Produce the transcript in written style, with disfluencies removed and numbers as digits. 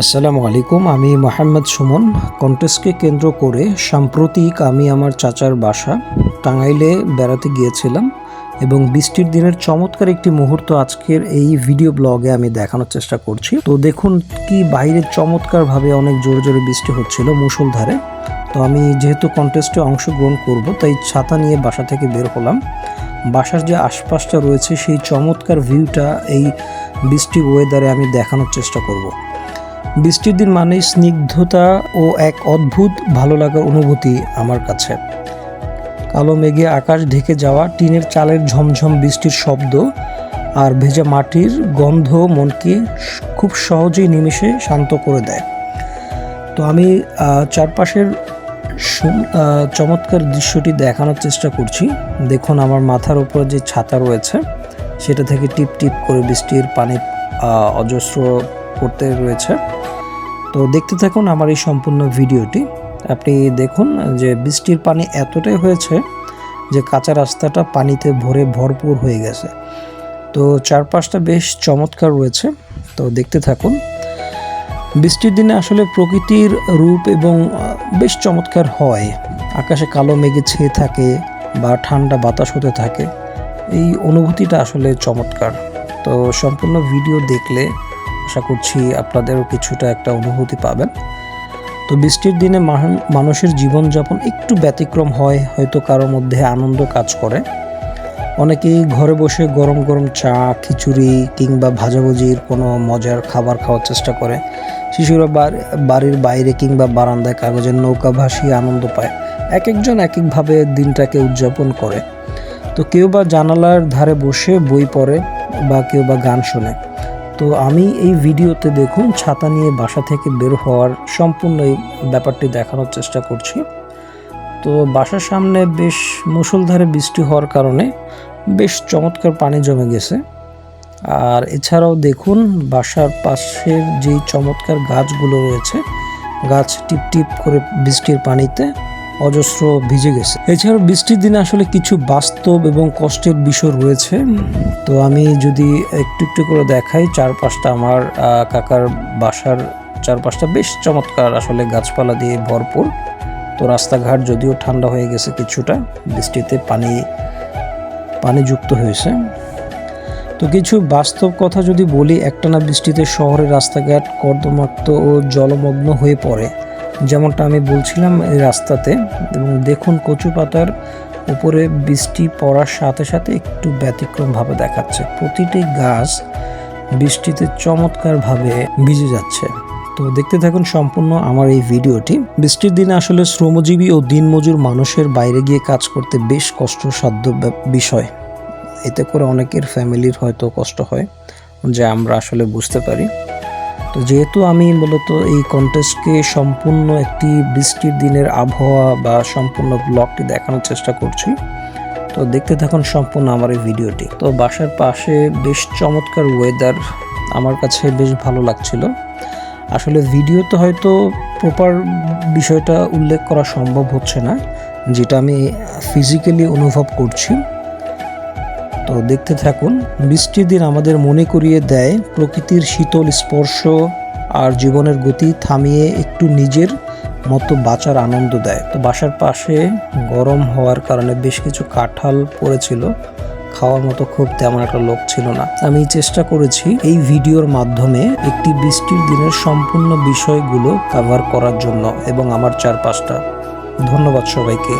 আসসালামু আলাইকুম। আমি মোহাম্মদ সুমন। কন্টেস্টকে কেন্দ্র করে সাম্প্রতিক আমি আমার চাচার বাসা টাঙ্গাইলে বেড়াতে গিয়েছিলাম এবং বৃষ্টির দিনের চমৎকার একটি মুহূর্ত আজকের এই ভিডিও ব্লগে আমি দেখানোর চেষ্টা করছি। তো দেখুন কি বাইরে চমৎকারভাবে অনেক জোরে জোরে বৃষ্টি হচ্ছিল মুষলধারে। তো আমি যেহেতু কন্টেস্টে অংশগ্রহণ করব তাই ছাতা নিয়ে বাসা থেকে বের হলাম। বাসার যে আশপাশটা রয়েছে সেই চমৎকার ভিউটা এই বৃষ্টির ওয়েদারে আমি দেখানোর চেষ্টা করব। বৃষ্টির দিন মানেই স্নিগ্ধতা ও এক অদ্ভুত ভালো লাগার অনুভূতি আমার কাছে। কালো মেঘে আকাশ ঢেকে যাওয়া, টিনের চালের ঝমঝম বৃষ্টির শব্দ আর ভেজা মাটির গন্ধ মনকে খুব সহজেই নিমেষে শান্ত করে দেয়। তো আমি চারপাশের চমৎকার দৃশ্যটি দেখানোর চেষ্টা করছি। দেখুন আমার মাথার উপর যে ছাতা রয়েছে সেটা থেকে টিপ টিপ করে বৃষ্টির পানি অজস্র পড়তে রয়েছে। তো দেখতে থাকুন আমার এই সম্পূর্ণ ভিডিওটি। আপনি দেখুন যে বৃষ্টির পানি এতটাই হয়েছে যে কাঁচা রাস্তাটা পানিতে ভরপুর হয়ে গেছে। তো চারপাশটা বেশ চমৎকার রয়েছে। তো দেখতে থাকুন। বৃষ্টির দিনে আসলে প্রকৃতির রূপ এবং বেশ চমৎকার হয়। আকাশে কালো মেঘে ছেয়ে থাকে বা ঠান্ডা বাতাস হতে থাকে, এই অনুভূতিটা আসলে চমৎকার। তো সম্পূর্ণ ভিডিও দেখলে আশা করছি আপনাদেরও কিছুটা একটা অনুভূতি পাবেন। তো বৃষ্টির দিনে মানুষের জীবনযাপন একটু ব্যতিক্রম হয়, হয়তো কারোর মধ্যে আনন্দ কাজ করে। অনেকেই ঘরে বসে গরম গরম চা, খিচুড়ি কিংবা ভাজাভুজির কোনো মজার খাবার খাওয়ার চেষ্টা করে। শিশুরা বাড়ির বাইরে কিংবা বারান্দায় কাগজের নৌকা ভাসিয়ে আনন্দ পায়। এক একজন এক একভাবে দিনটাকে উদযাপন করে। তো কেউ বা জানালার ধারে বসে বই পড়ে বা কেউ বা গান শোনে। তো আমি এই ভিডিওতে দেখুন ছাতা নিয়ে বাসা থেকে বের হওয়ার সম্পূর্ণ এই ব্যাপারটি দেখানোর চেষ্টা করছি। তো বাসার সামনে বেশ মুষলধারে বৃষ্টি হওয়ার কারণে বেশ চমৎকার পানি জমে গেছে। আর এছাড়াও দেখুন বাসার পাশের যেই চমৎকার গাছগুলো রয়েছে, গাছ টিপ টিপ করে বৃষ্টির পানিতে অজস্র ভিজে গেছে। এছাড়াও বৃষ্টির দিনে আসলে কিছু বাস্তব এবং কষ্টের বিষয় রয়েছে। তো আমি যদি একটু একটু করে দেখাই, চারপাশটা আমার কাকার বাসার চারপাশটা বেশ চমৎকার, আসলে গাছপালা দিয়ে ভরপুর। তো রাস্তাঘাট যদিও ঠান্ডা হয়ে গেছে কিছুটা, বৃষ্টিতে পানি যুক্ত হয়েছে। তো কিছু বাস্তব কথা যদি বলি, একটানা বৃষ্টিতে শহরের রাস্তাঘাট কর্দমাক্ত ও জলমগ্ন হয়ে পড়ে, যেমনটা আমি বলছিলাম এই রাস্তাতে। এবং দেখুন কচু পাতার উপরে বৃষ্টি পড়ার সাথে সাথে একটু ব্যতিক্রমভাবে দেখাচ্ছে। প্রতিটি গাছ বৃষ্টিতে চমৎকারভাবে ভিজে যাচ্ছে। তো দেখতে থাকুন সম্পূর্ণ আমার এই ভিডিওটি। বৃষ্টির দিনে আসলে শ্রমজীবী ও দিনমজুর মানুষের বাইরে গিয়ে কাজ করতে বেশ কষ্টসাধ্য বিষয়। এতে করে অনেকের ফ্যামিলির হয়তো কষ্ট হয়, যা আমরা আসলে বুঝতে পারি। তো যেহেতু আমি মূলত এই কন্টেস্টকে সম্পূর্ণ একটি বৃষ্টির দিনের আবহাওয়া বা সম্পূর্ণ ব্লগটি দেখানোর চেষ্টা করছি, তো দেখতে থাকুন সম্পূর্ণ আমার এই ভিডিওটি। তো বাসার পাশে বেশ চমৎকার ওয়েদার, আমার কাছে বেশ ভালো লাগছিল। আসলে ভিডিওতে হয়তো প্রপার বিষয়টা উল্লেখ করা সম্ভব হচ্ছে না, যেটা আমি ফিজিক্যালি অনুভব করছি। তো দেখতে থাকুন। বৃষ্টির দিন আমাদের মনে করিয়ে দেয় প্রকৃতির শীতল স্পর্শ আর জীবনের গতি থামিয়ে একটু নিজের মতো বাঁচার আনন্দ দেয়। তো বাসার পাশে গরম হওয়ার কারণে বেশ কিছু কাঁঠাল পড়েছিল, খাওয়ার মতো খুব তেমন একটা লোক ছিল না। আমি চেষ্টা করেছি এই ভিডিওর মাধ্যমে একটি বৃষ্টির দিনের সম্পূর্ণ বিষয়গুলো কভার করার জন্য এবং আমার চারপাশটা। ধন্যবাদ সবাইকে।